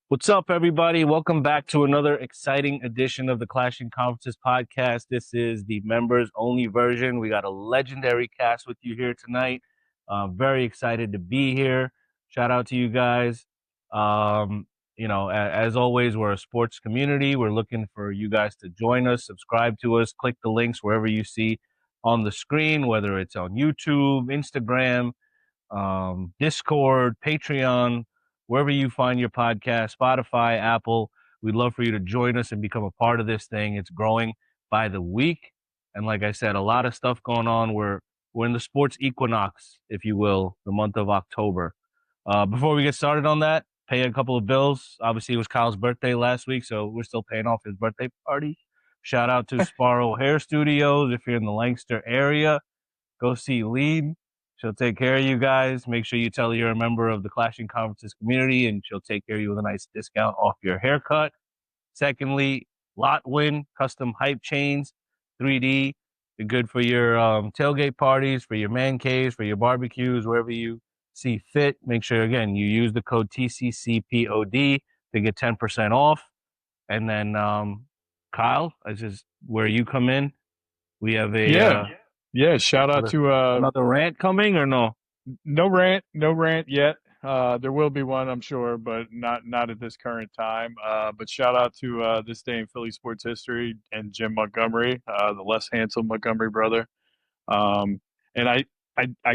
What's up, everybody? Welcome back to another exciting edition of the Clashing Conferences podcast. This is the members only version. We got a legendary cast with you here tonight. Very excited to be here. Shout out to you guys. As always, we're a sports community. We're looking for you guys to join us, subscribe to us, click the links wherever you see on the screen, whether it's on YouTube, Instagram, Discord, Patreon, wherever you find your podcast, Spotify, Apple. We'd love for you to join us and become a part of this thing. It's growing by the week. And like I said, a lot of stuff going on. We're in the Sports Equinox, if you will, the month of October. Before we get started on that, pay a couple of bills. Obviously, it was Kyle's birthday last week, so we're still paying off his birthday party. Shout out to Sparrow Hair Studios. If you're in the Lancaster area, go see Lean. She'll take care of you guys. Make sure you tell her you're a member of the Clashing Conferences community, and she'll take care of you with a nice discount off your haircut. Secondly, Lotwin custom hype chains, 3D. They're good for your tailgate parties, for your man caves, for your barbecues, wherever you see fit. Make sure, again, you use the code TCCPOD to get 10% off. And then, Kyle, this is where you come in. We have a Shout out to another rant coming or no? no rant yet. There will be one, I'm sure, but not at this current time. But shout out to this day in Philly sports history and Jim Montgomery, the less handsome Montgomery brother. And I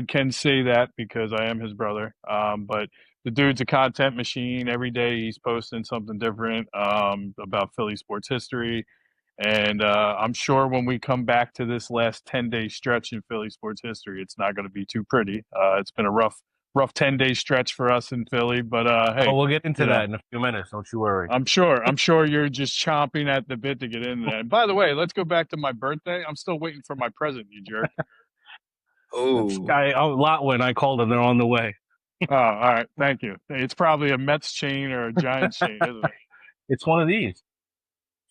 can say that because I am his brother. But the dude's a content machine. Every day he's posting something different about Philly sports history. And I'm sure when we come back to this last 10-day stretch in Philly sports history, it's not going to be too pretty. It's been a rough 10-day stretch for us in Philly, but hey. We'll get into that in a few minutes. Don't you worry. I'm sure you're just chomping at the bit to get into that. And by the way, let's go back to my birthday. I'm still waiting for my present, you jerk. Lotwin, I called them. They're on the way. Oh, all right. Thank you. It's probably a Mets chain or a Giants chain, isn't it? It's one of these.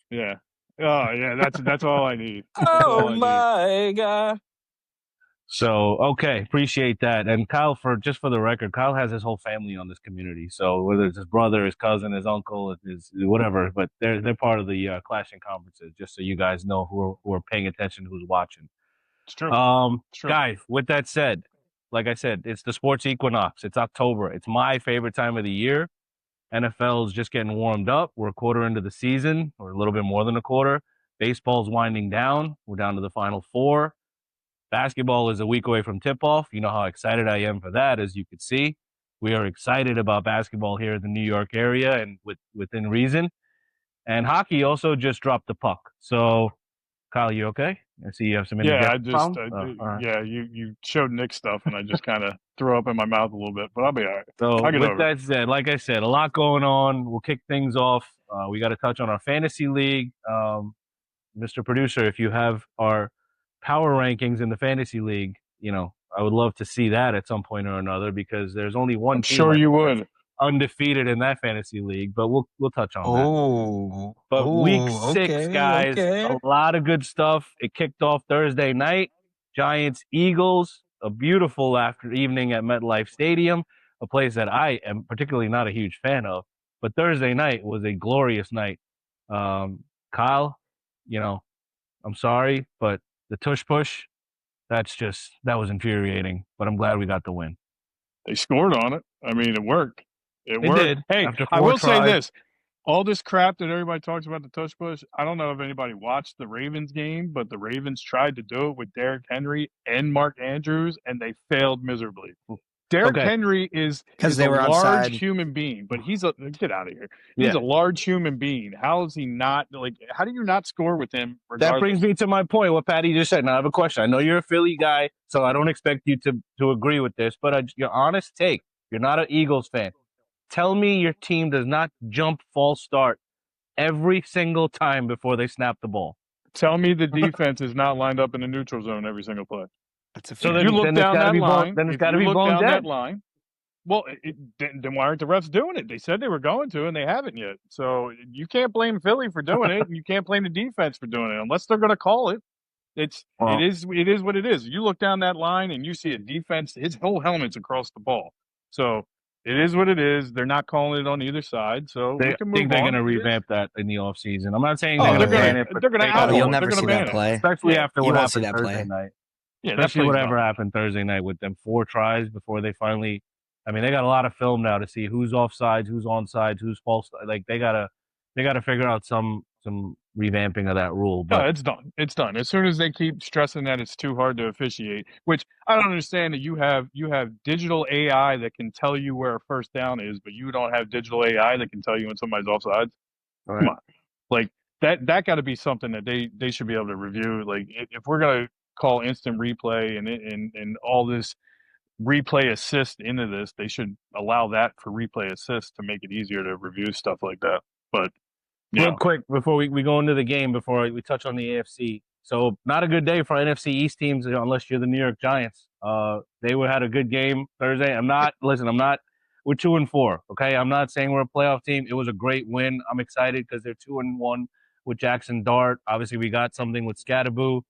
Yeah. Oh, yeah. That's all I need. My God. So, okay. Appreciate that. And Kyle, for the record, Kyle has his whole family on this community. So whether it's his brother, his cousin, his uncle, his whatever, but they're part of the Clashing Conferences, just so you guys know who are paying attention, who's watching. It's true. Guys, with that said, like I said, it's the Sports Equinox. It's October. It's my favorite time of the year. NFL is just getting warmed up. We're a quarter into the season, or a little bit more than a quarter. Baseball's winding down. We're down to the Final Four. Basketball is a week away from tip-off. You know how excited I am for that, as you could see. We are excited about basketball here in the New York area and within reason. And hockey also just dropped the puck. So, Kyle, you okay? I see you have some you showed Nick stuff, and I just kind of threw up in my mouth a little bit, but I'll be all right. So with that said, like I said, a lot going on. We'll kick things off. We got to touch on our fantasy league. Mr. Producer, if you have our power rankings in the fantasy league, I would love to see that at some point or another, because there's only one team. Sure you would. Undefeated in that fantasy league, but we'll touch on that. But week 6, guys, a lot of good stuff. It kicked off Thursday night. Giants, Eagles, a beautiful evening at MetLife Stadium, a place that I am particularly not a huge fan of. But Thursday night was a glorious night. Kyle, I'm sorry, but the tush push, that was infuriating. But I'm glad we got the win. They scored on it. I mean, it worked. It worked. Did. Hey, I will say this. All this crap that everybody talks about the tush push, I don't know if anybody watched the Ravens game, but the Ravens tried to do it with Derrick Henry and Mark Andrews, and they failed miserably. Derrick Henry is a large human being, but get out of here. He's a large human being. How is he not, how do you not score with him regardless? That brings me to my point, what Patty just said. Now I have a question. I know you're a Philly guy, so I don't expect you to agree with this, but your honest take, you're not an Eagles fan. Tell me your team does not jump false start every single time before they snap the ball. Tell me the defense is not lined up in the neutral zone every single play. So then you look down that line. Then it's got to be blown dead. Well, then why aren't the refs doing it? They said they were going to, and they haven't yet. So you can't blame Philly for doing it, and you can't blame the defense for doing it unless they're going to call it. It is what it is. You look down that line and you see a defense. His whole helmet's across the ball. So It is what it is. They're not calling it on either side, so we I can move think they're on. going to revamp that in the offseason. I'm not saying Oh, they're they're going to ban gonna it, but they're gonna take outlaw it you'll it. never They're see gonna that ban play. it. especially Yeah. after You what won't see happened that Thursday play. night. Yeah, that Especially plays whatever dumb. happened Thursday night with them 4 tries before they finally. I mean, they got a lot of film now to see who's offsides, who's onside, who's false. Like they gotta figure out some revamping of that rule. No, But it's done. It's done. As soon as they keep stressing that it's too hard to officiate, which I don't understand that you have digital AI that can tell you where a first down is, but you don't have digital AI that can tell you when somebody's offsides. Come on, like that got to be something that they should be able to review. Like if we're gonna call instant replay and all this replay assist into this, they should allow that for replay assist to make it easier to review stuff like that. But real quick before we go into the game, before we touch on the AFC. So not a good day for NFC East teams unless you're the New York Giants. They had a good game Thursday. We're 2-4. Okay, I'm not saying we're a playoff team. It was a great win. I'm excited because they're 2-1 with Jackson Dart. Obviously, we got something with Scadaboo.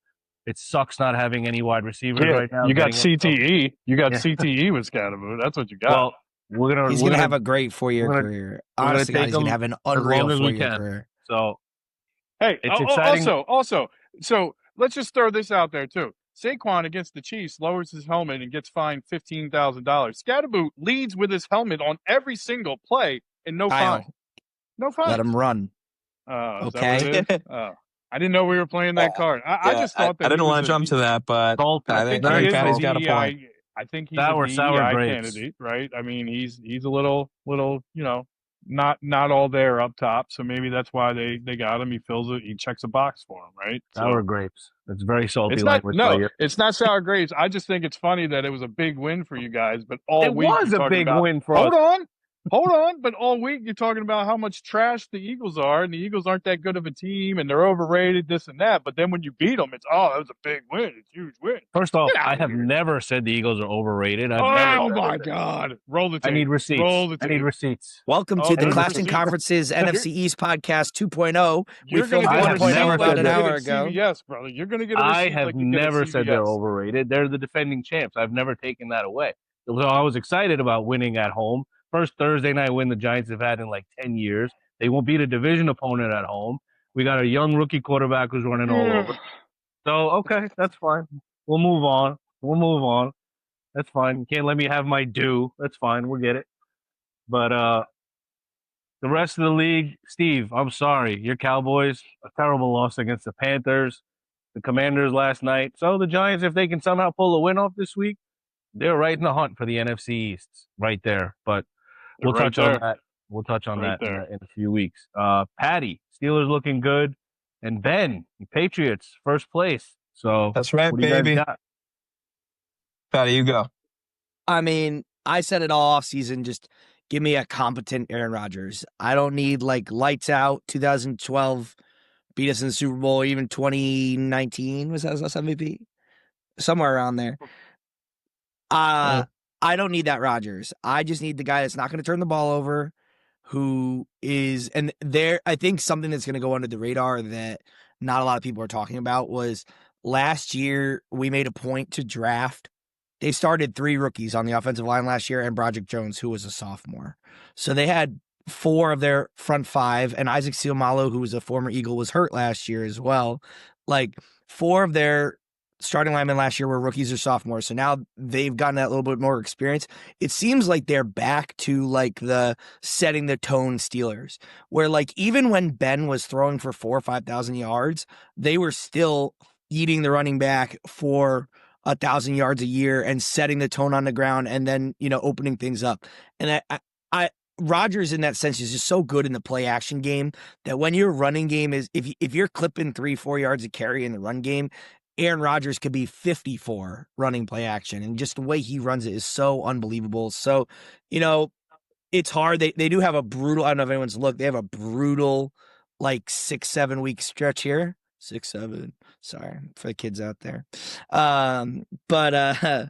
It sucks not having any wide receivers right now. You got CTE. You got Yeah. CTE with Scadaboo. That's what you got. Well, He's going to have a great 4-year we're gonna- career. we're gonna Honestly, God, take he's going to him have an as unreal long as we 4-year can. career. So Hey, it's exciting. Also, so let's just throw this out there too. Saquon against the Chiefs lowers his helmet and gets fined $15,000. Scadaboo leads with his helmet on every single play and no fine. No fine. Let him run. Is Okay. that what it is? I didn't know we were playing that card. I just thought that I didn't he want was to jump to that, but I think Patty's got a point. I think he's Sour a DEI grapes. candidate, right? I mean, he's a little, not all there up top. So maybe that's why they got him. He fills it. He checks a box for him, right? Sour grapes. It's very salty It's not. language. No, it's not sour grapes. I just think it's funny that it was a big win for you guys, but all It week was you're a talking big about, win for us. Hold on, but all week you're talking about how much trash the Eagles are, and the Eagles aren't that good of a team, and they're overrated, this and that. But then when you beat them, it's that was a big win, it's a huge win. First off, I have never said the Eagles are overrated. Oh my God! Roll the tape. I need receipts. Roll the tape. I need receipts. Welcome to the there's Clash receipts. and Conferences NFC East podcast 2.0. We You're going filmed to get 1.0 about an hour at ago. CVS, brother. You're going to get a receipt I have like you get at never said they're CVS. overrated. They're the defending champs. I've never taken that away. So I was excited about winning at home. First Thursday night win the Giants have had in like 10 years. They won't beat a division opponent at home. We got a young rookie quarterback who's running all over. So, okay, that's fine. We'll move on. That's fine. You can't let me have my due. That's fine. We'll get it. But the rest of the league, Steve, I'm sorry. Your Cowboys, a terrible loss against the Panthers, the Commanders last night. So the Giants, if they can somehow pull a win off this week, they're right in the hunt for the NFC East, right there. But we'll touch on that. We'll touch on that in a few weeks. Patty, Steelers looking good, and Ben, Patriots first place. So that's right, what do you baby. guys got? Patty, you go. I mean, I said it all off season. Just give me a competent Aaron Rodgers. I don't need like lights out 2012, beat us in the Super Bowl, even 2019 was that his last MVP? Somewhere around there. I don't need that Rodgers. I just need the guy that's not going to turn the ball over, who is, and there, I think something that's going to go under the radar that not a lot of people are talking about was last year we made a point to draft. They started 3 rookies on the offensive line last year and Broderick Jones, who was a sophomore. So they had 4 of their front 5, and Isaac Seumalo, who was a former Eagle, was hurt last year as well. Like 4 of their starting linemen last year were rookies or sophomores. So now they've gotten that little bit more experience. It seems like they're back to like the setting the tone Steelers, where like even when Ben was throwing for 4,000 or 5,000 yards, they were still eating the running back for 1,000 yards a year and setting the tone on the ground and then, opening things up. And I Rodgers in that sense is just so good in the play action game that when your running game is, if you're clipping 3-4 yards of carry in the run game, Aaron Rodgers could be 54 running play action. And just the way he runs it is so unbelievable. So, it's hard. They do have a brutal, I don't know if anyone's looked, they have a brutal like 6-7 week stretch here. 6-7. Sorry for the kids out there. But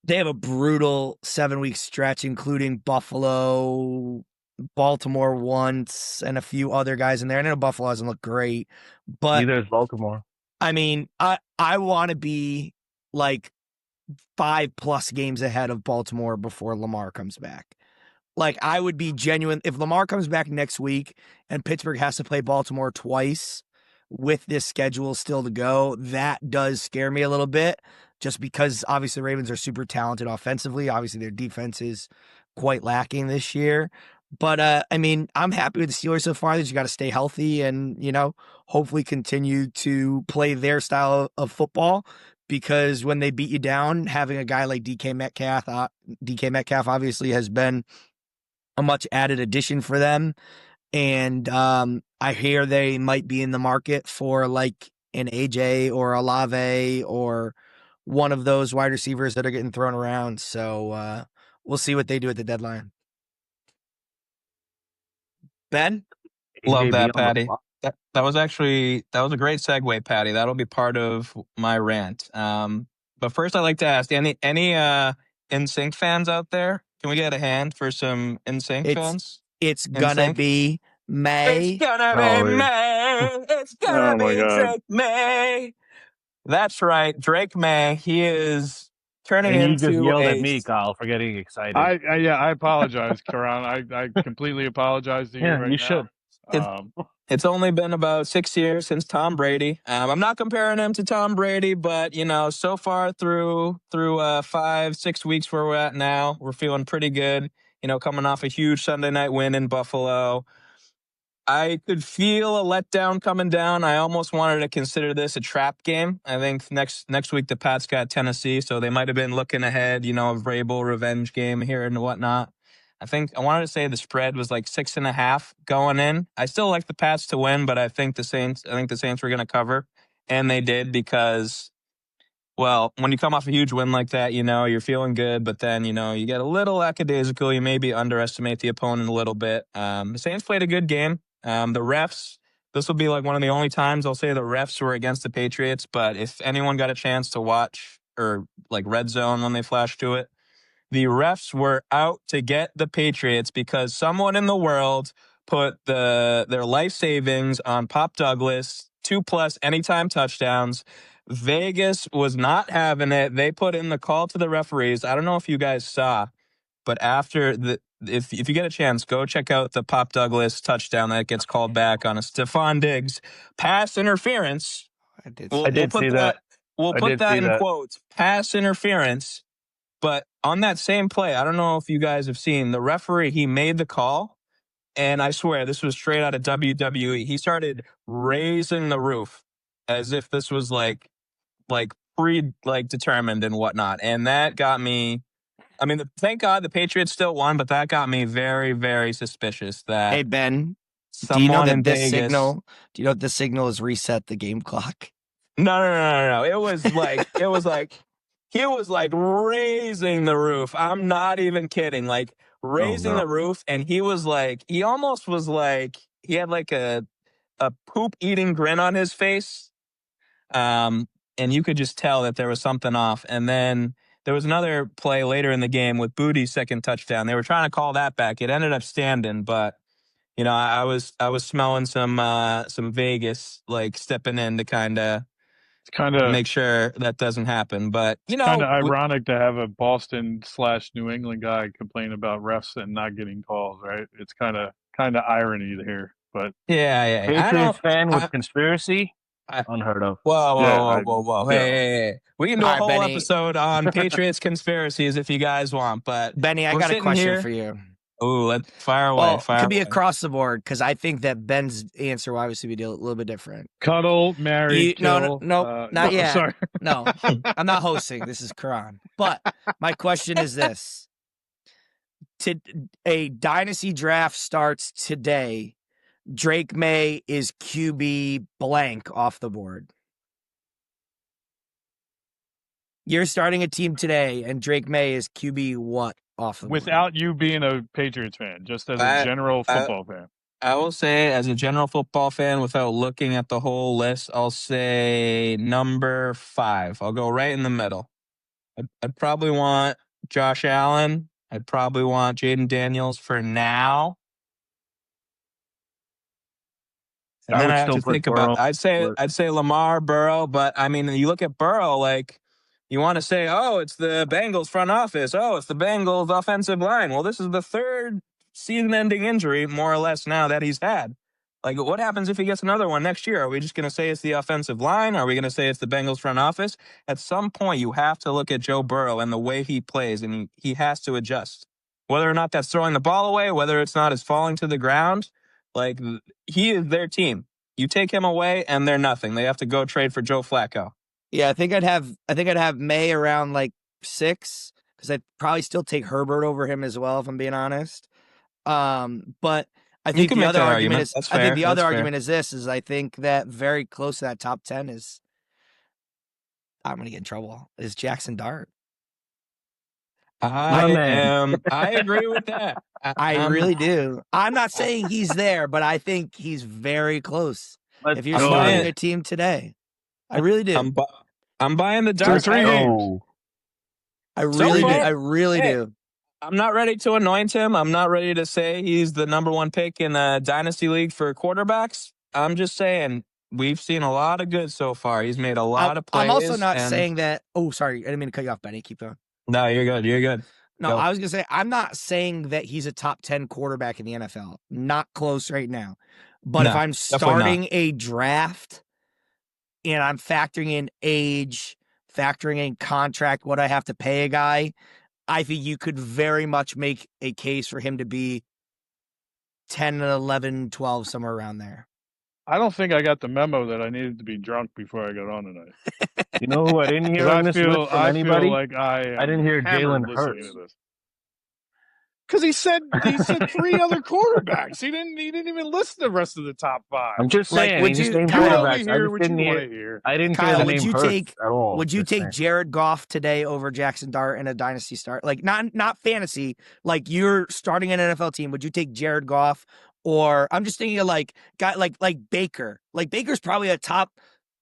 they have a brutal 7-week stretch, including Buffalo, Baltimore once, and a few other guys in there. I know Buffalo doesn't look great, but neither is Baltimore. I mean, I want to be like 5+ games ahead of Baltimore before Lamar comes back. like, I would be genuine if Lamar comes back next week and Pittsburgh has to play Baltimore twice with this schedule still to go. That does scare me a little bit, just because obviously the Ravens are super talented offensively. Obviously, their defense is quite lacking this year. But I mean, I'm happy with the Steelers so far. They just got to stay healthy and, hopefully continue to play their style of football. Because when they beat you down, having a guy like DK Metcalf obviously has been a much added addition for them. And I hear they might be in the market for like an AJ or a Olave or one of those wide receivers that are getting thrown around. So we'll see what they do at the deadline. Ben? Love AJB that, on the Patty. block. That was a great segue, Patty. That'll be part of my rant. But first, I'd like to ask any NSYNC fans out there? Can we get a hand for some NSYNC fans? It's gonna NSYNC? be May. It's gonna Oh, be yeah. May. It's gonna Oh my be God. Drake May. That's right, Drake May. He is turning And you just into yelled at a. me, Kyle, for getting excited. I apologize, Karan. I completely apologize to you Yeah, right you now. should. It's only been about 6 years since Tom Brady. I'm not comparing him to Tom Brady, but so far through 5-6 weeks where we're at now, we're feeling pretty good. Coming off a huge Sunday night win in Buffalo. I could feel a letdown coming down. I almost wanted to consider this a trap game. I think next week the Pats got Tennessee, so they might have been looking ahead, a Vrabel revenge game here and whatnot. I wanted to say the spread was like 6.5 going in. I still like the Pats to win, but I think the Saints were going to cover, and they did because, well, when you come off a huge win like that, you're feeling good, but then, you get a little lackadaisical. You maybe underestimate the opponent a little bit. The Saints played a good game. The refs, this will be like one of the only times I'll say the refs were against the Patriots, but if anyone got a chance to watch or like Red Zone when they flashed to it, the refs were out to get the Patriots because someone in the world put their life savings on Pop Douglas, 2+ anytime touchdowns. Vegas was not having it. They put in the call to the referees. I don't know if you guys saw, but after if you get a chance, go check out the Pop Douglas touchdown that gets called back on a Stephon Diggs pass interference. I did see that. We'll put that in quotes. Pass interference. But on that same play, I don't know if you guys have seen the referee. He made the call, and I swear this was straight out of WWE. He started raising the roof as if this was like determined and whatnot, and that got me. I mean, thank God the Patriots still won, but that got me very, very suspicious that. Hey, Ben, do you know that this signal has reset the game clock? No. It was like he was like raising the roof. I'm not even kidding. Like raising the roof, and he almost was like he had like a poop eating grin on his face. And you could just tell that there was something off. And then there was another play later in the game with Booty's second touchdown. They were trying to call that back. It ended up standing, but I was smelling some Vegas like stepping in to kind of make sure that doesn't happen. But kind of ironic to have a Boston/New England guy complain about refs and not getting calls, right? It's kind of irony there, but yeah. Patriots fan with conspiracy, unheard of. Whoa! Hey. We can do a whole episode on Patriots conspiracies if you guys want. But Benny, I got a question for you. Ooh, let's fire away. Well, it could be across the board because I think that Ben's answer will obviously be a little bit different. Cuddle, marry, kill. No, not yet. Sorry. No, I'm not hosting. This is Karan. But my question is this. A dynasty draft starts today. Drake May is QB blank off the board. You're starting a team today, and Drake May is QB what off the board? Without you being a Patriots fan, just as a general football fan. I will say, as a general football fan, without looking at the whole list, I'll say number 5. I'll go right in the middle. I'd probably want Josh Allen. I'd probably want Jaden Daniels for now. And then I have to think about. I'd say Lamar, Burrow, but I mean, you look at Burrow, like You want to say, oh, it's the Bengals front office. Oh, it's the Bengals offensive line. Well, this is the third season-ending injury, more or less, now that he's had. Like, what happens if he gets another one next year? Are we just going to say it's the offensive line? Are we going to say it's the Bengals front office? At some point, you have to look at Joe Burrow and the way he plays, and he has to adjust. Whether or not that's throwing the ball away, whether it's not is falling to the ground, like, he is their team. You take him away, and they're nothing. They have to go trade for Joe Flacco. Yeah, I think I'd have May around like 6 because I'd probably still take Herbert over him as well, if I'm being honest. But I think the other argument is this: I think that very close to that top 10 is, I'm going to get in trouble, is Jackson Dart. I agree with that. I really do. I'm not saying he's there, but I think he's very close. If you're starting a team today, I really do. I'm buying the Dart. Three games. I really do. I'm not ready to anoint him. I'm not ready to say he's the number 1 pick in a dynasty league for quarterbacks. I'm just saying we've seen a lot of good so far. He's made a lot of plays. I'm also not saying that. Oh, sorry. I didn't mean to cut you off, Benny. Keep going. No, you're good. You're good. No, Go. I was going to say, I'm not saying that he's a top 10 quarterback in the NFL. Not close right now. But if I'm starting a draft and I'm factoring in age, factoring in contract, what I have to pay a guy, I think you could very much make a case for him to be 10, 11, 12, somewhere around there. I don't think I got the memo that I needed to be drunk before I got on tonight. You know who I didn't hear on this list from anybody? Feel like I didn't hear Jalen Hurts. Because he said 3 other quarterbacks. He didn't even list the rest of the top 5. I'm just saying, he just named quarterbacks. I didn't hear the name Hurts at all. Would you take Jared Goff today over Jackson Dart in a dynasty start? Like not fantasy. Like you're starting an NFL team. Would you take Jared Goff? Or I'm just thinking of like guy like Baker. Like Baker's probably a top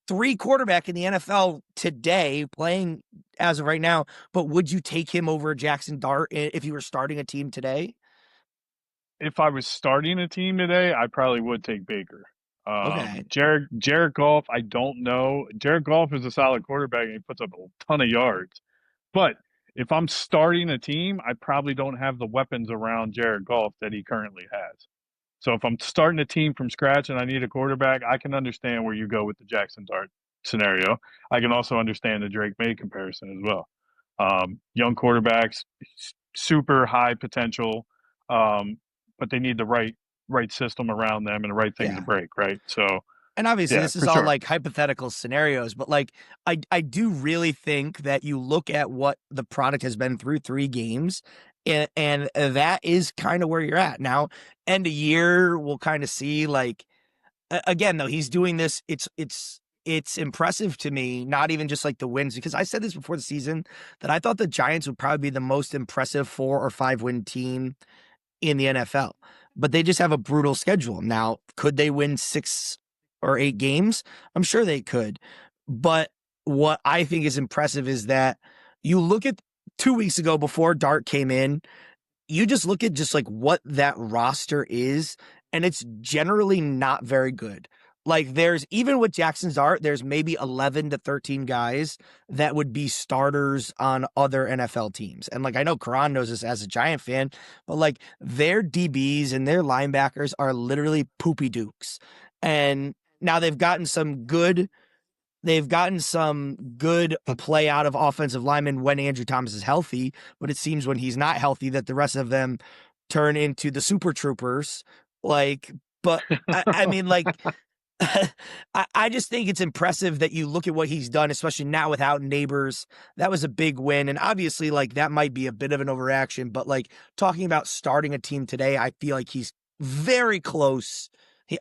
3 quarterback in the NFL today, playing as of right now. But would you take him over Jackson Dart if you were starting a team today? If I was starting a team today, I probably would take Baker. Okay. Jared Goff, I don't know. Jared Goff is a solid quarterback and he puts up a ton of yards. But if I'm starting a team, I probably don't have the weapons around Jared Goff that he currently has. So if I'm starting a team from scratch and I need a quarterback, I can understand where you go with the Jackson Dart scenario. I can also understand the Drake May comparison as well. Young quarterbacks, super high potential, but they need the right system around them and the right things to break, right? So, and obviously this is all like hypothetical scenarios, but like I do really think that you look at what the product has been through 3 games. And that is kind of where you're at now. End of year, we'll kind of see. Like again, though, he's doing this. It's impressive to me. Not even just like the wins, because I said this before the season that I thought the Giants would probably be the most impressive 4 or 5 win team in the NFL. But they just have a brutal schedule. Now, could they win 6 or 8 games? I'm sure they could. But what I think is impressive is that you look at 2 weeks ago before Dart came in, you just look at just like what that roster is, and it's generally not very good. Like there's, even with Jackson's Dart, there's maybe 11 to 13 guys that would be starters on other NFL teams. And like, I know Karan knows this as a Giant fan, but like their DBs and their linebackers are literally poopy dukes. And now they've gotten some good play out of offensive linemen when Andrew Thomas is healthy, but it seems when he's not healthy that the rest of them turn into the super troopers. Like, but I mean, like, I just think it's impressive that you look at what he's done, especially now without Neighbors. That was a big win. And obviously, like, that might be a bit of an overreaction, but like talking about starting a team today, I feel like he's very close.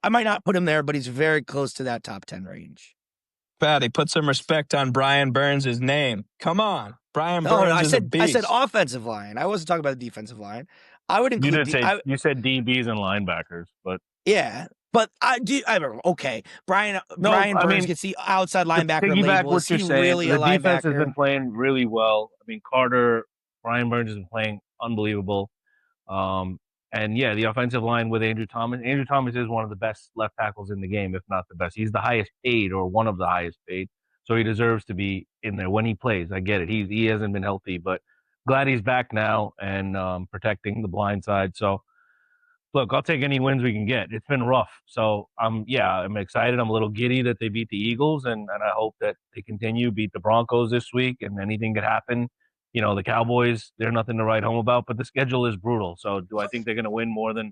I might not put him there, but he's very close to that top 10 range. Patty, put some respect on Brian Burns' name. Come on. Brian Burns is a beast. I said offensive line. I wasn't talking about the defensive line. I would include... You said DBs and linebackers, but... Yeah, but okay. Brian Burns gets the outside linebacker label. Is he really a linebacker? The defense has been playing really well. I mean, Brian Burns has been playing unbelievable. And yeah, the offensive line with Andrew Thomas. Andrew Thomas is one of the best left tackles in the game, if not the best. He's the highest paid or one of the highest paid. so he deserves to be in there when he plays. I get it. He hasn't been healthy, but glad he's back now and protecting the blind side. So look, I'll take any wins we can get. It's been rough. So I'm excited. I'm a little giddy that they beat the Eagles, and I hope that they continue beat the Broncos this week, and anything could happen. You know, the Cowboys, they're nothing to write home about, but the schedule is brutal. So do I think they're going to win more than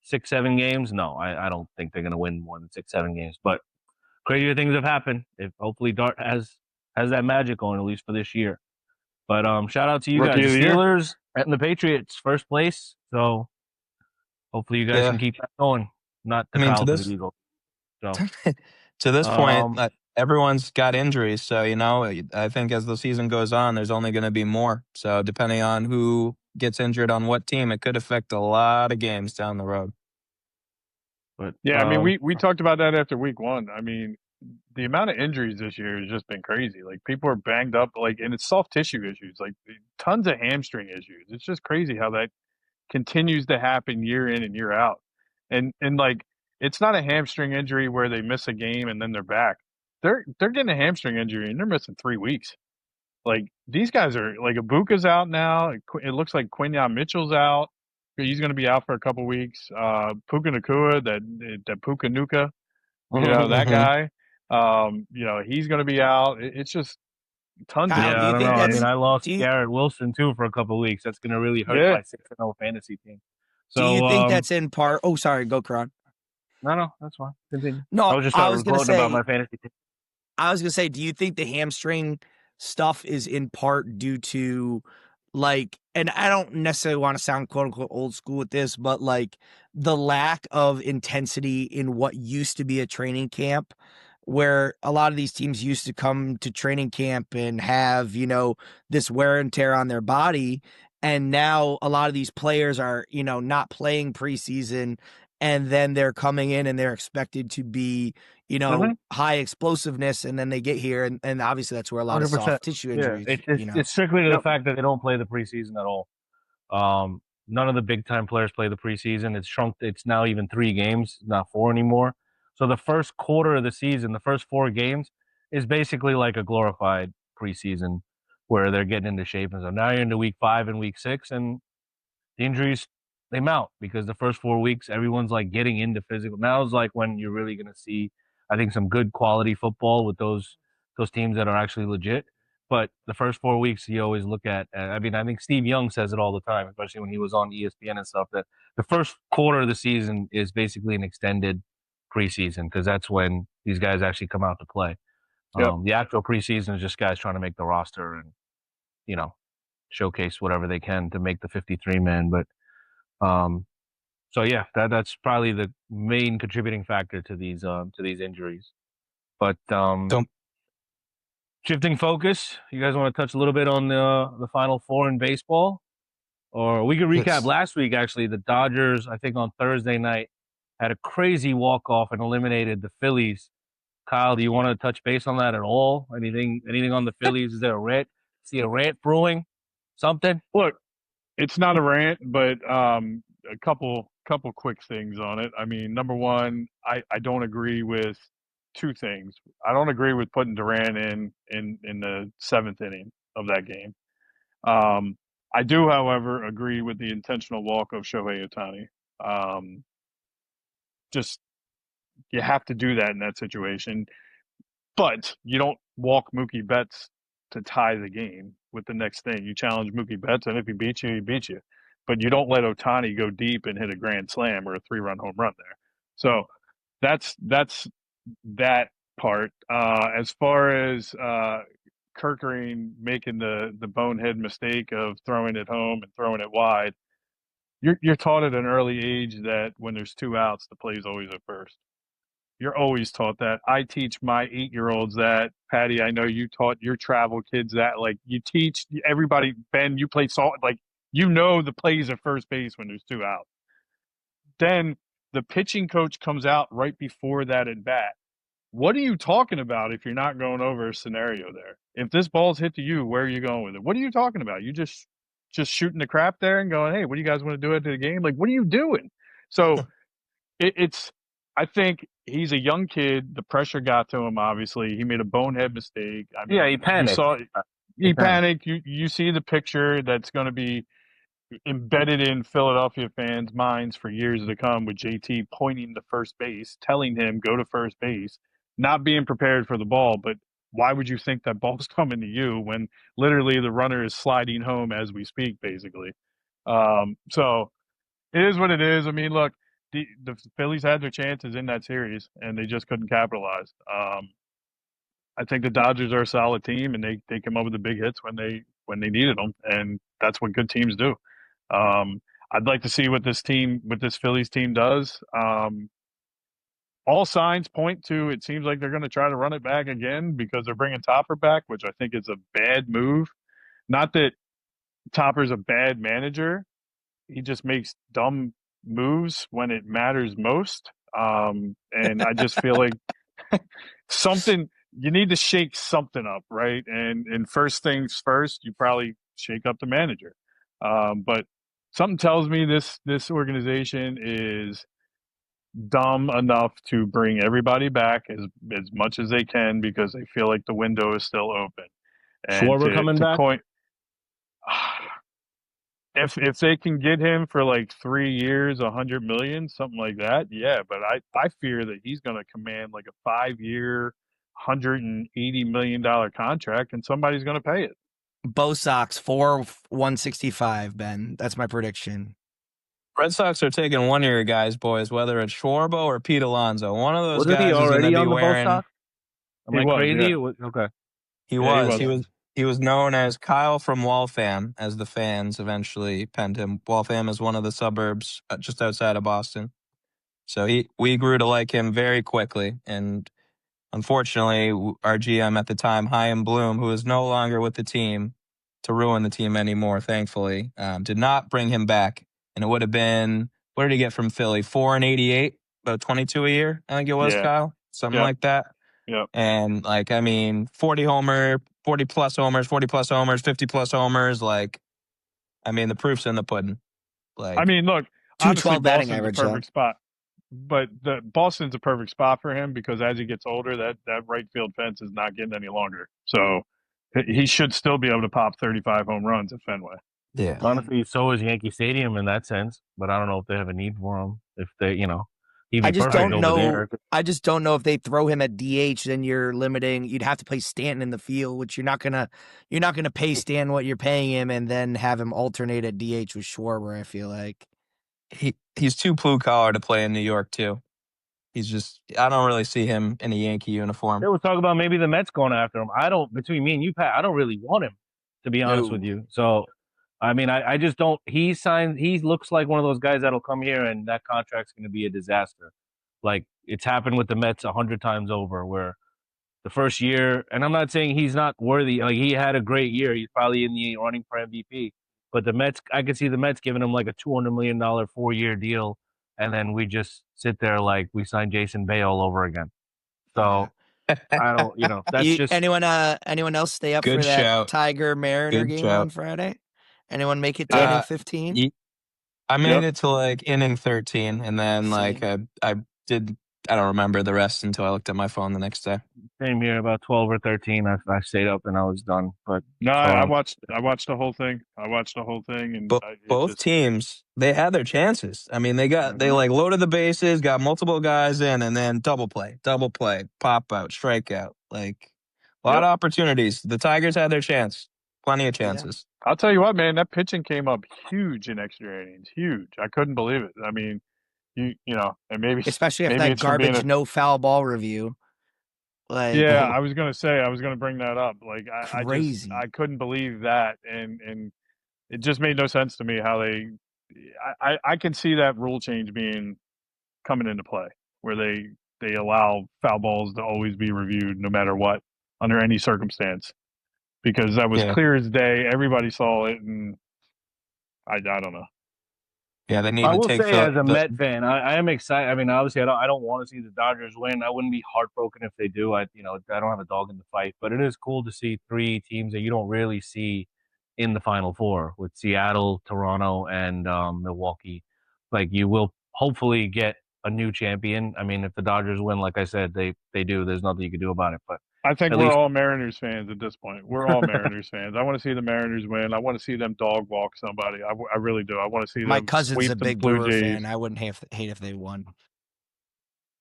6, 7 games? No, I don't think they're going to win more than 6, 7 games. But crazier things have happened. If hopefully Dart has that magic on, at least for this year. But shout out to you Rookie guys, of the the year. Steelers and the Patriots, first place. So hopefully you guys Yeah. can keep that going. Not the I mean, to Kyle this the Eagles. So to this point, Um, everyone's got injuries. So, I think as the season goes on, there's only going to be more. So depending on who gets injured on what team, it could affect a lot of games down the road. but Yeah, I mean, we talked about that after week one. I mean, the amount of injuries this year has just been crazy. Like, people are banged up, and it's soft tissue issues, like tons of hamstring issues. It's just crazy how that continues to happen year in and year out. And like, it's not a hamstring injury where they miss a game and then they're back. They're getting a hamstring injury and they're missing 3 weeks. Like, these guys are like, Ibuka's out now. It looks like Quinyon Mitchell's out. He's going to be out for a couple weeks. Puka Nakua, that Puka Nuka, that guy. He's going to be out. It's just tons of Kyle, yeah, do I you don't think know. I mean, that's I lost do you Garrett Wilson too for a couple of weeks. That's going to really hurt Yeah. my 6-0 fantasy team. do you So think that's in part? Oh, sorry, go Karan. no, that's fine. Continue. No, I was just I was gonna gloating about my say. fantasy team. I was gonna say, do you think the hamstring stuff is in part due to, like, and I don't necessarily want to sound quote unquote old school with this, but like the lack of intensity in what used to be a training camp, where a lot of these teams used to come to training camp and have, this wear and tear on their body. And now a lot of these players are, not playing preseason, and then they're coming in and they're expected to be, high explosiveness, and then they get here, and obviously that's where a lot of 100%. soft tissue Yeah, injuries, it's strictly to the Yep. fact that they don't play the preseason at all. None of the big time players play the preseason. It's shrunk. It's now even 3 games, not 4 anymore. So the first quarter of the season, the first 4 games, is basically like a glorified preseason where they're getting into shape. And so now you're into week 5 and week 6, and the injuries, they mount because the first 4 weeks everyone's like getting into physical. Now is like when you're really going to see, I think, some good quality football with those teams that are actually legit. But the first 4 weeks you always look at, I mean, I think Steve Young says it all the time, especially when he was on ESPN and stuff, that the first quarter of the season is basically an extended preseason because that's when these guys actually come out to play. Yep. The actual preseason is just guys trying to make the roster and showcase whatever they can to make the 53 man. But so yeah, that's probably the main contributing factor to these injuries. But Don't- shifting focus, you guys want to touch a little bit on the Final Four in baseball, or we could recap Yes. last week. Actually, the Dodgers, I think on Thursday night, had a crazy walk off and eliminated the Phillies. Kyle, do you want to touch base on that at all? Anything on the Phillies? Is there a rant? See a rant brewing? Something? Look, it's not a rant, but a couple quick things on it. I mean, number one, I don't agree with 2 things. I don't agree with putting Durant in the 7th inning of that game. I do, however, agree with the intentional walk of Shohei Ohtani. Just, you have to do that in that situation, but you don't walk Mookie Betts to tie the game with the next thing. You challenge Mookie Betts, and if he beats you, he beats you. But you don't let Ohtani go deep and hit a grand slam or a 3-run home run there. So that's that part. As far as Kerkering making the bonehead mistake of throwing it home and throwing it wide, you're taught at an early age that when there's 2 outs, the play's always at first. You're always taught that. I teach my 8-year-olds that. Patty, I know you taught your travel kids that. Like, you teach everybody. Ben, you play salt. Like, the plays at first base when there's 2 out. Then the pitching coach comes out right before that at bat. What are you talking about if you're not going over a scenario there? If this ball's hit to you, where are you going with it? What are you talking about? You just shooting the crap there and going, hey, what do you guys want to do after the game? Like, what are you doing? So it's I think he's a young kid. The pressure got to him. Obviously, he made a bonehead mistake. I Yeah, mean, he you panicked. saw He he panicked. panicked. You see the picture that's going to be embedded in Philadelphia fans' minds for years to come, with JT pointing to first base, telling him go to first base, not being prepared for the ball. But why would you think that ball's coming to you when literally the runner is sliding home as we speak, basically? So it is what it is. I mean, look, the Phillies had their chances in that series, and they just couldn't capitalize. I think the Dodgers are a solid team, and they come up with the big hits when they needed them, and that's what good teams do. I'd like to see what this Phillies team does. All signs point to it seems like they're going to try to run it back again because they're bringing Topper back, which I think is a bad move. Not that Topper's a bad manager, he just makes dumb moves when it matters most. And I just feel like something you need to shake something up, right? And first things first, you probably shake up the manager. But something tells me this organization is dumb enough to bring everybody back as much as they can because they feel like the window is still open. And Schwarber coming to back. coin, if they can get him for like 3 years, 100 million, something like that, yeah. But I fear that he's going to command like a 5-year, $180 million contract, and somebody's going to pay it. Bo Sox 4-165, Ben. That's my prediction. Red Sox are taking 1-year guys, boys, whether it's Schwarber or Pete Alonso. One of those Wasn't he guys is going to already be on the Bo wearing. Sox? Am He I was, crazy? yeah. Okay. He Yeah, was. he He was. was. He was known as Kyle from Waltham, as the fans eventually penned him. Waltham is one of the suburbs just outside of Boston. So we grew to like him very quickly. And unfortunately, our GM at the time, Chaim Bloom, who is no longer with the team to ruin the team anymore, thankfully, did not bring him back. And it would have been, what did he get from Philly? 4 and 88, about 22 a year, I think it was, Yeah. Kyle, something Yep. like that. Yep. And 40 plus homers, 50 plus homers. The proof's in the pudding. I mean, look, honestly, 212 batting Boston's a average, though. perfect spot. But Boston's a perfect spot for him because as he gets older, that right field fence is not getting any longer. So he should still be able to pop 35 home runs at Fenway. Yeah. Honestly, so is Yankee Stadium in that sense, but I don't know if they have a need for him. If they, he'd be I just perfect don't over know. there. I just don't know if they throw him at DH, then you're limiting. You'd have to play Stanton in the field, which you're not gonna pay Stan what you're paying him, and then have him alternate at DH with Schwarber. I feel like He's too blue collar to play in New York too. I don't really see him in a Yankee uniform. They were talking about maybe the Mets going after him. Between me and you, Pat, I don't really want him, to be honest with you. So, I mean, I just don't. He looks like one of those guys that'll come here and that contract's going to be a disaster. Like it's happened with the Mets 100 times over, where the first year, and I'm not saying he's not worthy. Like he had a great year. He's probably in the running for MVP. But the Mets, I could see the Mets giving him like a $200 million 4-year deal, and then we just sit there like we signed Jason Bay all over again. So I don't, that's just anyone else stay up Good for that shout. Tiger Mariner Good game shout. on Friday? Anyone make it to inning 15? I made it to inning 13, and then Same. I don't remember the rest until I looked at my phone the next day. same here. About 12 or 13, I stayed up and I was done. But No, I watched the whole thing. And Both teams, they had their chances. I mean, they loaded the bases, got multiple guys in, and then double play, pop out, strikeout. Like a lot of opportunities. The Tigers had their chance, plenty of chances. Yeah. I'll tell you what, man, that pitching came up huge in extra innings. Huge. I couldn't believe it. I mean, and maybe Especially after maybe that garbage no foul ball review. Like, yeah, I was gonna bring that up. Like crazy. I couldn't believe that, and it just made no sense to me how I can see that rule change coming into play where they allow foul balls to always be reviewed no matter what under any circumstance because that was clear as day. Everybody saw it, and I don't know. Yeah, they need I to will take say, as a Met fan, I am excited. I mean, obviously, I don't want to see the Dodgers win. I wouldn't be heartbroken if they do. I don't have a dog in the fight, but it is cool to see 3 teams that you don't really see in the Final Four with Seattle, Toronto, and Milwaukee. Like you will hopefully get a new champion. I mean, if the Dodgers win, like I said, they do. There's nothing you can do about it. But I think at we're least all Mariners fans at this point. We're all Mariners fans. I want to see the Mariners win. I want to see them dog walk somebody. I really do. I want to see My them cousin's sweep a the big Blue Brewer fan. Jays. I wouldn't hate if they won. But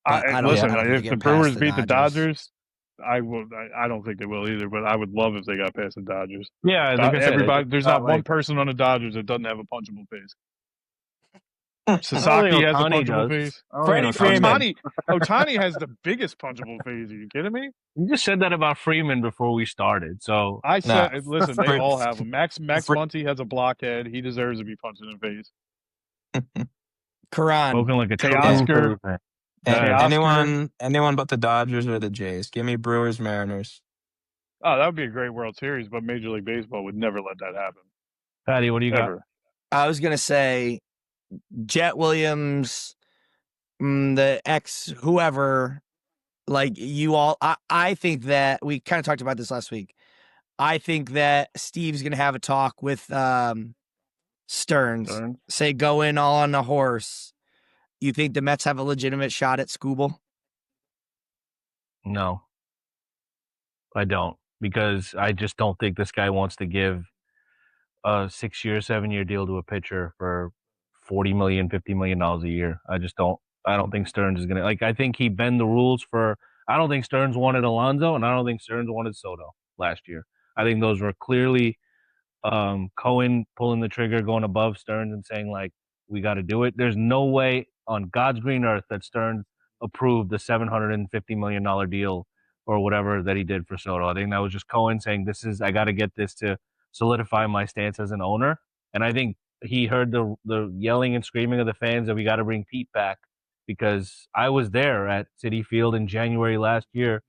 I don't Listen, think they if the get past Brewers the beat the Dodgers. Dodgers, I don't think they will either. But I would love if they got past the Dodgers. yeah, like I said, Everybody, there's not one like, person on the Dodgers that doesn't have a punchable face. I don't Sasaki think has a Ohtani punchable does. face. I don't Freddie think Ohtani Freeman. Otani has the biggest punchable face. Are you kidding me? You just said that about Freeman before we started. So I Nah. said, listen, they Fre- all have them. Max Fre- Muncy has a blockhead. He deserves to be punched in the face. Karan. spoken like a true Teoscar. Philly fan. Anyone but the Dodgers or the Jays. Give me Brewers, Mariners. Oh, that would be a great World Series, but Major League Baseball would never let that happen. Patty, what do you got? Ever. I was gonna say Jet Williams, the ex whoever, like you all. I think that we kind of talked about this last week. I think that Steve's gonna have a talk with Stearns. Say go in all on a horse. You think the Mets have a legitimate shot at Skubal? No, I don't, because I just don't think this guy wants to give a 6-year, 7-year deal to a pitcher for $40 million, $50 million a year. I just don't. I don't think Stearns is gonna I think he bend the rules for. I don't think Stearns wanted Alonso, and I don't think Stearns wanted Soto last year. I think those were clearly Cohen pulling the trigger, going above Stearns and saying, like, we got to do it. There's no way on God's green earth that Stearns approved the $750 million deal or whatever that he did for Soto. I think that was just Cohen saying, I got to get this to solidify my stance as an owner. And I think he heard the yelling and screaming of the fans that we got to bring Pete back, because I was there at Citi Field in January last year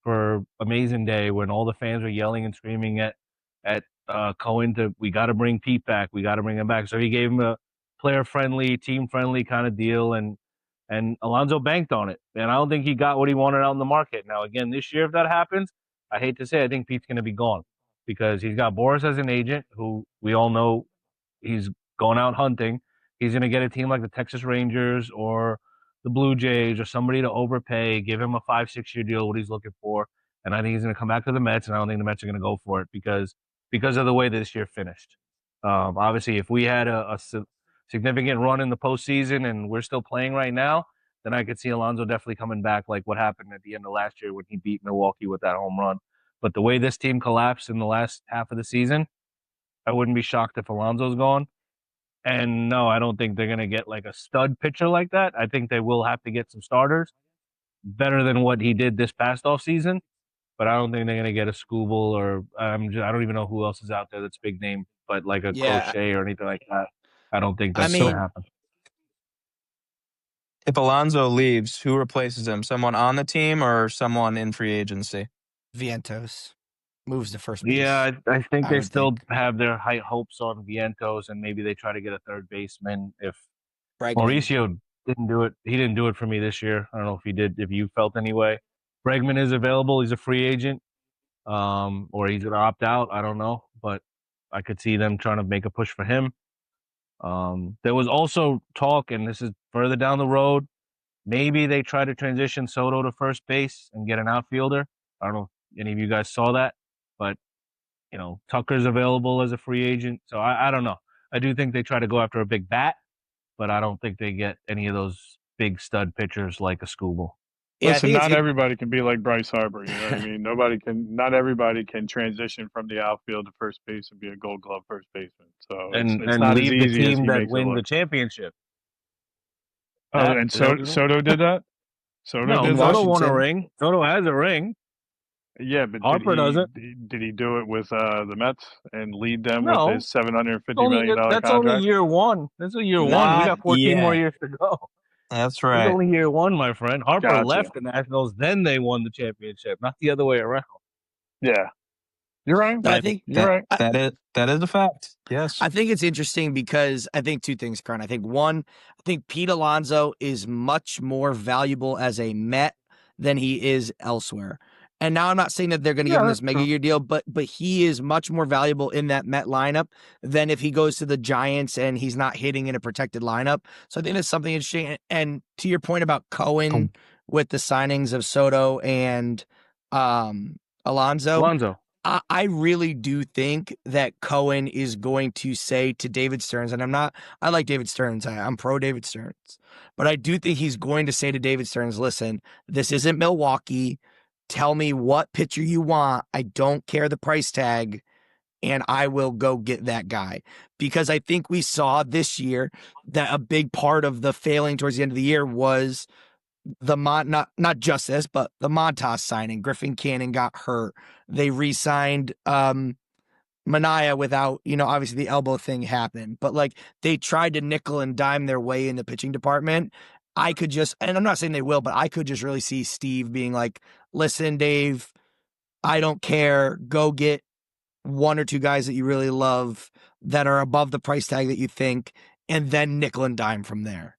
for Amazing Day when all the fans were yelling and screaming at Cohen we got to bring Pete back. We got to bring him back. So he gave him a player-friendly, team-friendly kind of deal, and Alonso banked on it. And I don't think he got what he wanted out in the market. Now, again, this year, if that happens, I hate to say, I think Pete's going to be gone, because he's got Boris as an agent, who we all know he's going out hunting. He's going to get a team like the Texas Rangers or the Blue Jays or somebody to overpay, give him a 5-6 year deal, what he's looking for. And I think he's going to come back to the Mets, and I don't think the Mets are going to go for it because of the way this year finished. Obviously, if we had a significant run in the postseason and we're still playing right now, then I could see Alonso definitely coming back, like what happened at the end of last year when he beat Milwaukee with that home run. But the way this team collapsed in the last half of the season, I wouldn't be shocked if Alonso's gone. And no, I don't think they're going to get like a stud pitcher like that. I think they will have to get some starters better than what he did this past offseason. But I don't think they're going to get a Skubal, or I don't even know who else is out there that's big name, but like a Crochet or anything like that. I don't think that's going to happen. If Alonso leaves, who replaces him? Someone on the team or someone in free agency? Vientos moves to first base. Yeah, I think they still have their high hopes on Vientos, and maybe they try to get a third baseman. If Mauricio didn't do it, he didn't do it for me this year. I don't know if he did, if you felt anyway. Bregman is available. He's a free agent, or he's going to opt out. I don't know, but I could see them trying to make a push for him. There was also talk, and this is further down the road, maybe they try to transition Soto to first base and get an outfielder. I don't know if any of you guys saw that, but, Tucker's available as a free agent. So I don't know. I do think they try to go after a big bat, but I don't think they get any of those big stud pitchers like a Skubal. Yeah, listen, not everybody can be like Bryce Harper. You know what I mean? Not everybody can transition from the outfield to first base and be a Gold Glove first baseman. So it's not leave as easy the team as that win the championship. Oh, and Soto did that? Soto won a ring. Soto has a ring. Yeah, but Harper doesn't. Did he do it with the Mets and lead them with his $750 million contract? That's only year one. That's a year one. We got 14 more years to go. That's right. It's only year one, my friend. Harper left the Nationals, then they won the championship, not the other way around. Yeah. You're right. I think you're right. That is a fact. Yes. I think it's interesting because I think two things, Kern. I think one, I think Pete Alonso is much more valuable as a Met than he is elsewhere. And now I'm not saying that they're going to give him this mega year deal, but he is much more valuable in that Met lineup than if he goes to the Giants and he's not hitting in a protected lineup. So I think that's something interesting. And to your point about Cohen with the signings of Soto and Alonso, I really do think that Cohen is going to say to David Stearns, and I like David Stearns. I'm pro David Stearns, but I do think he's going to say to David Stearns, listen, this isn't Milwaukee. Tell me what pitcher you want. I don't care the price tag, and I will go get that guy. Because I think we saw this year that a big part of the failing towards the end of the year was the not just this, but the Montas signing. Griffin Cannon got hurt. They re-signed Manaea without, obviously the elbow thing happened. But like they tried to nickel and dime their way in the pitching department. I could just, and I'm not saying they will, but I could just really see Steve being like, listen, Dave, I don't care. Go get one or two guys that you really love that are above the price tag that you think, and then nickel and dime from there.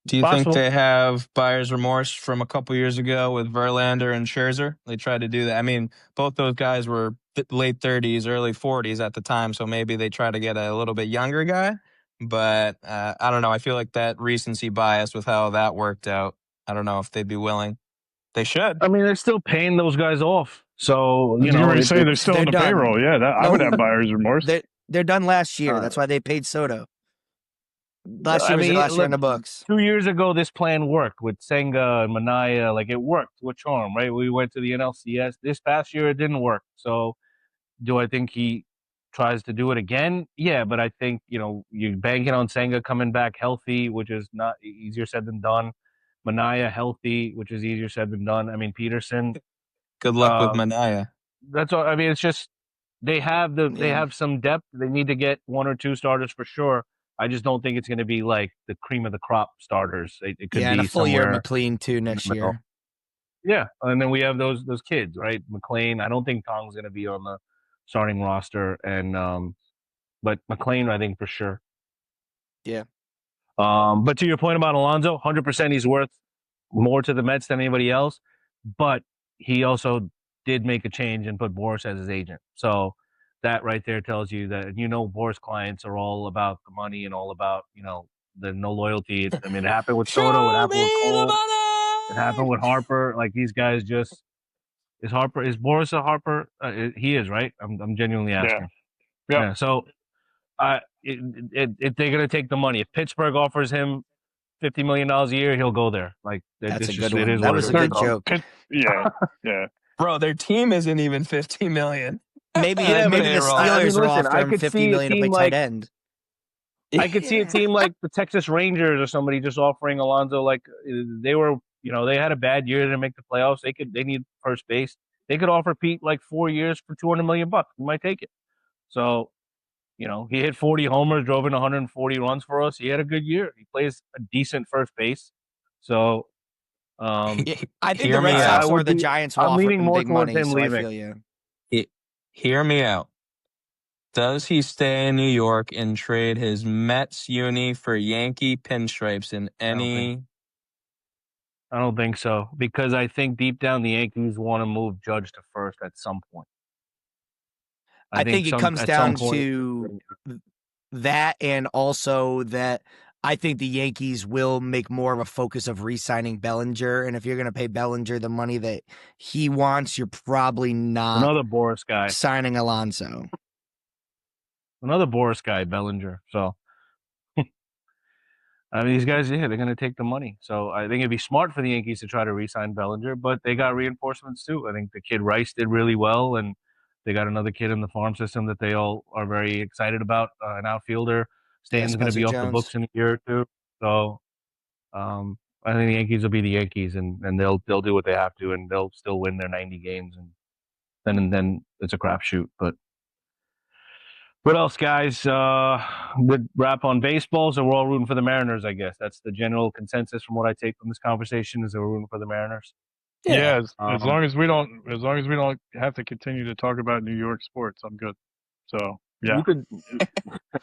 Do you think they have buyer's remorse from a couple years ago with Verlander and Scherzer? They tried to do that. I mean, both those guys were late 30s, early 40s at the time, so maybe they try to get a little bit younger guy. But I don't know. I feel like that recency bias with how that worked out. I don't know if they'd be willing. They should. I mean, they're still paying those guys off. So, you already say they're still on the payroll. Yeah, I would have buyer's remorse. They're done last year. That's why they paid Soto. Last year was the last year in the books. 2 years ago, this plan worked with Senga and Manaea. Like, it worked with charm, right? We went to the NLCS. This past year, it didn't work. So, do I think he tries to do it again? Yeah, but I think, you're banking on Senga coming back healthy, which is not easier said than done. Manaea healthy, which is easier said than done. I mean, Peterson. Good luck with Manaea. That's all. I mean, it's just they have some depth. They need to get one or two starters for sure. I just don't think it's going to be like the cream of the crop starters. It could be and a full year somewhere McLean too next year. Yeah, and then we have those kids, right? McLean. I don't think Tong's going to be on the starting roster, and but McLean, I think for sure. Yeah. But to your point about Alonso, 100% he's worth more to the Mets than anybody else. But he also did make a change and put Boris as his agent. So that right there tells you that, Boris clients are all about the money and all about, the no loyalty. I mean, it happened with Soto, it happened with Cole, it happened with Harper. Like, these guys just is Boris a Harper? He is, right? I'm genuinely asking. Yeah. So, if they're gonna take the money, if Pittsburgh offers him $50 million a year, he'll go there. Like, that's a good one. It is that was a good joke. Yeah. Bro, their team isn't even $50 million. Maybe the Steelers will offer him $50 million to play tight end. I could see a team like the Texas Rangers or somebody just offering Alonso. Like, they were, they had a bad year, they didn't make the playoffs. They need first base. They could offer Pete like 4 years for $200 million. He might take it. So, he hit 40 homers, drove in 140 runs for us. He had a good year. He plays a decent first base. So, I think the Red Sox or the Giants will offer him big money. So I feel you. Hear me out. Does he stay in New York and trade his Mets uni for Yankee pinstripes in any? I don't think so, because I think deep down the Yankees want to move Judge to first at some point. I think it comes down to that, and also that I think the Yankees will make more of a focus of re-signing Bellinger. And if you're going to pay Bellinger the money that he wants, you're probably not another Boris guy signing Alonso. Another Boris guy, Bellinger. So, I mean, these guys, they're going to take the money. So I think it'd be smart for the Yankees to try to re-sign Bellinger, but they got reinforcements too. I think the kid Rice did really well, and they got another kid in the farm system that they all are very excited about, an outfielder. Stan's going to be off the books in a year or two. So I think the Yankees will be the Yankees, and they'll do what they have to, and they'll still win their 90 games, and then it's a crapshoot. But what else, guys? Would wrap on baseball, so we're all rooting for the Mariners, I guess. That's the general consensus from what I take from this conversation, is that we're rooting for the Mariners. Yeah, as long as we don't have to continue to talk about New York sports, I'm good. So, Yeah. You could.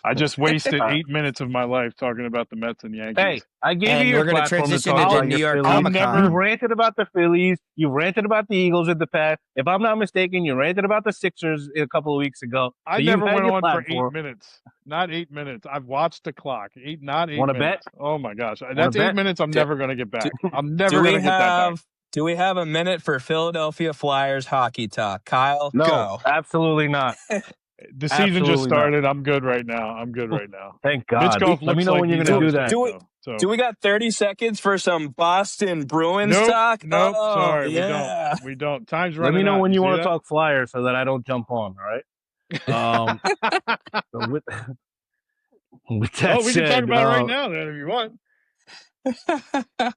I just wasted 8 minutes of my life talking about the Mets and Yankees. Hey, I gave And you your we're gonna platform to transition talk into about New your York Phillies. Comic-Con. You've ranted about the Phillies. You've ranted about the Eagles in the past. If I'm not mistaken, you ranted about the Sixers a couple of weeks ago. I So never you've had went your on for platform. 8 minutes. Not 8 minutes. I've watched the clock. Not 8 Wanna minutes. bet? Oh my gosh. That's 8 bet? minutes I'm never going to get back. I'm Do never we going to get that back. do we have a minute for Philadelphia Flyers hockey talk? Kyle, No, go. absolutely not. The season just Absolutely not. started. I'm good right now. Thank Mitch God. Golf Let me looks know like when you're he's going to on do his that. game, Do we- though, so. Do we got 30 seconds for some Boston Bruins talk? Nope. Oh, Sorry, yeah. we don't. Time's Let running me know out. when you see want to that? talk Flyers so that I don't jump on, all right? So with that We can said, talk about it right now then if you want.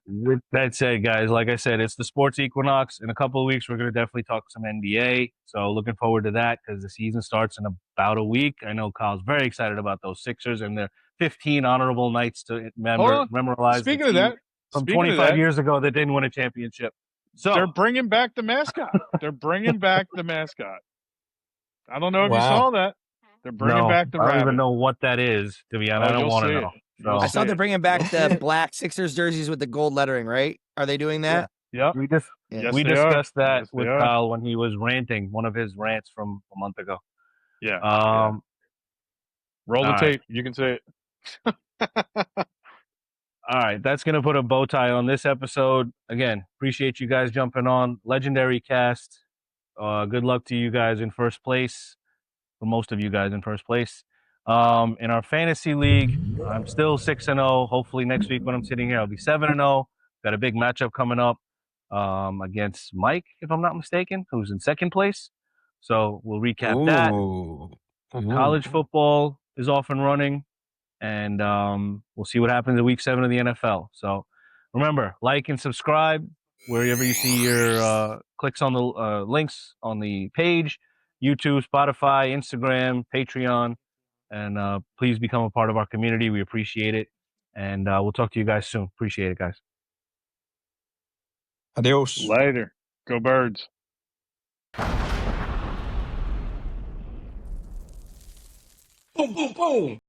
with that said, guys, like I said, it's the Sports Equinox. In a couple of weeks, we're going to definitely talk some NBA. So looking forward to that because the season starts in about a week. I know Kyle's very excited about those Sixers and their 15 honorable nights to memorialize Speaking the of team that, from 25 years ago that didn't win a championship. So they're bringing back the mascot. I don't know if you Wow. saw that. They're bringing back the I don't rabbit. even know what that is, to be honest. I don't you'll want to see know. it. You'll I So saw see they're it. bringing back the black Sixers jerseys with the gold lettering, right? Are they doing that? Yep. we just Yeah. we they are. discussed that Yes, they with are. Kyle when he was ranting, one of his rants from a month ago. Yeah. All Roll the right. tape. You can say it. All right, that's going to put a bow tie on this episode. Again, appreciate you guys jumping on. Legendary cast. Good luck to you guys in first place, for most of you guys in first place. In our fantasy league, I'm still 6-0. Hopefully next week when I'm sitting here, I'll be 7-0. Got a big matchup coming up against Mike, if I'm not mistaken, who's in second place. So we'll recap that. Ooh. College football is off and running. And we'll see what happens in week 7 of the NFL. So remember, like and subscribe wherever you see your clicks on the links on the page, YouTube, Spotify, Instagram, Patreon, and please become a part of our community. We appreciate it. And we'll talk to you guys soon. Appreciate it, guys. Adios. Later. Go Birds. Boom, boom, boom.